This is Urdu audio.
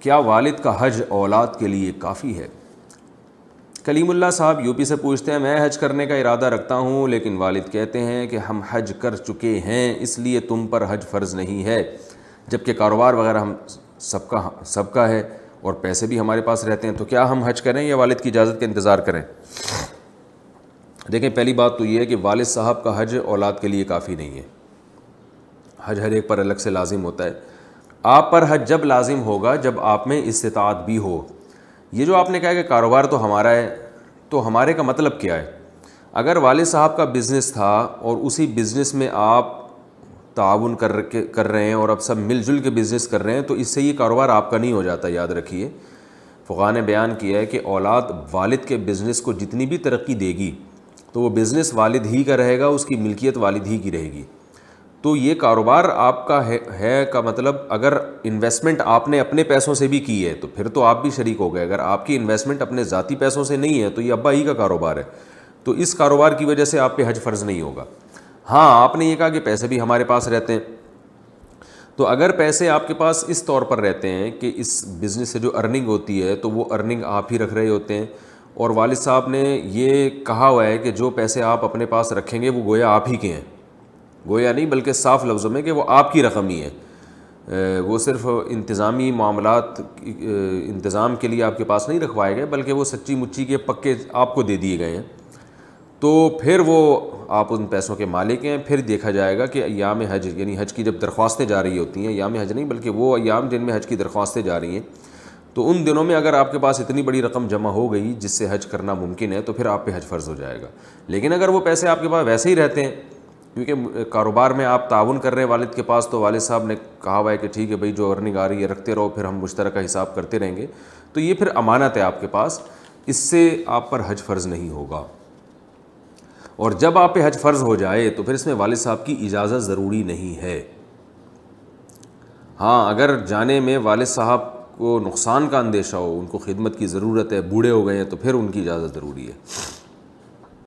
کیا والد کا حج اولاد کے لیے کافی ہے؟ کلیم اللہ صاحب یو پی سے پوچھتے ہیں، میں حج کرنے کا ارادہ رکھتا ہوں لیکن والد کہتے ہیں کہ ہم حج کر چکے ہیں اس لیے تم پر حج فرض نہیں ہے، جبکہ کاروبار وغیرہ ہم سب کا ہے اور پیسے بھی ہمارے پاس رہتے ہیں، تو کیا ہم حج کریں یا والد کی اجازت کا انتظار کریں؟ دیکھیں، پہلی بات تو یہ ہے کہ والد صاحب کا حج اولاد کے لیے کافی نہیں ہے، حج ہر ایک پر الگ سے لازم ہوتا ہے۔ آپ پر حج جب لازم ہوگا جب آپ میں استطاعت بھی ہو۔ یہ جو آپ نے کہا کہ کاروبار تو ہمارا ہے، تو ہمارے کا مطلب کیا ہے؟ اگر والد صاحب کا بزنس تھا اور اسی بزنس میں آپ تعاون کر رہے ہیں اور اب سب مل جل کے بزنس کر رہے ہیں، تو اس سے یہ کاروبار آپ کا نہیں ہو جاتا، یاد رکھیے۔ فقہاء نے بیان کیا ہے کہ اولاد والد کے بزنس کو جتنی بھی ترقی دے گی تو وہ بزنس والد ہی کا رہے گا، اس کی ملکیت والد ہی کی رہے گی۔ تو یہ کاروبار آپ کا ہے کا مطلب اگر انویسٹمنٹ آپ نے اپنے پیسوں سے بھی کی ہے تو پھر تو آپ بھی شریک ہو گئے۔ اگر آپ کی انویسٹمنٹ اپنے ذاتی پیسوں سے نہیں ہے تو یہ ابا ہی کا کاروبار ہے، تو اس کاروبار کی وجہ سے آپ پہ حج فرض نہیں ہوگا۔ ہاں، آپ نے یہ کہا کہ پیسے بھی ہمارے پاس رہتے ہیں، تو اگر پیسے آپ کے پاس اس طور پر رہتے ہیں کہ اس بزنس سے جو ارننگ ہوتی ہے تو وہ ارننگ آپ ہی رکھ رہے ہوتے ہیں، اور والد صاحب نے یہ کہا ہوا ہے کہ جو پیسے آپ اپنے پاس رکھیں گے وہ گویا آپ ہی کے ہیں، گویا نہیں بلکہ صاف لفظوں میں کہ وہ آپ کی رقم ہی ہے، وہ صرف انتظامی معاملات انتظام کے لیے آپ کے پاس نہیں رکھوائے گئے بلکہ وہ سچی مچی کے پکے آپ کو دے دیے گئے ہیں، تو پھر وہ آپ ان پیسوں کے مالک ہیں۔ پھر دیکھا جائے گا کہ ایام حج، یعنی حج کی جب درخواستیں جاری ہوتی ہیں، ایام حج نہیں بلکہ وہ ایام جن میں حج کی درخواستیں جاری ہیں، تو ان دنوں میں اگر آپ کے پاس اتنی بڑی رقم جمع ہو گئی جس سے حج کرنا ممکن ہے تو پھر آپ پہ حج فرض ہو جائے گا۔ لیکن اگر وہ پیسے آپ کے پاس ویسے ہی رہتے ہیں کیونکہ کاروبار میں آپ تعاون کر رہے ہیں والد کے پاس، تو والد صاحب نے کہا ہوا ہے کہ ٹھیک ہے بھائی، جو ارننگ آ رہی ہے رکھتے رہو، پھر ہم مشترکہ حساب کرتے رہیں گے، تو یہ پھر امانت ہے آپ کے پاس، اس سے آپ پر حج فرض نہیں ہوگا۔ اور جب آپ پہ حج فرض ہو جائے تو پھر اس میں والد صاحب کی اجازت ضروری نہیں ہے۔ ہاں، اگر جانے میں والد صاحب کو نقصان کا اندیشہ ہو، ان کو خدمت کی ضرورت ہے، بوڑھے ہو گئے ہیں، تو پھر ان کی اجازت ضروری ہے۔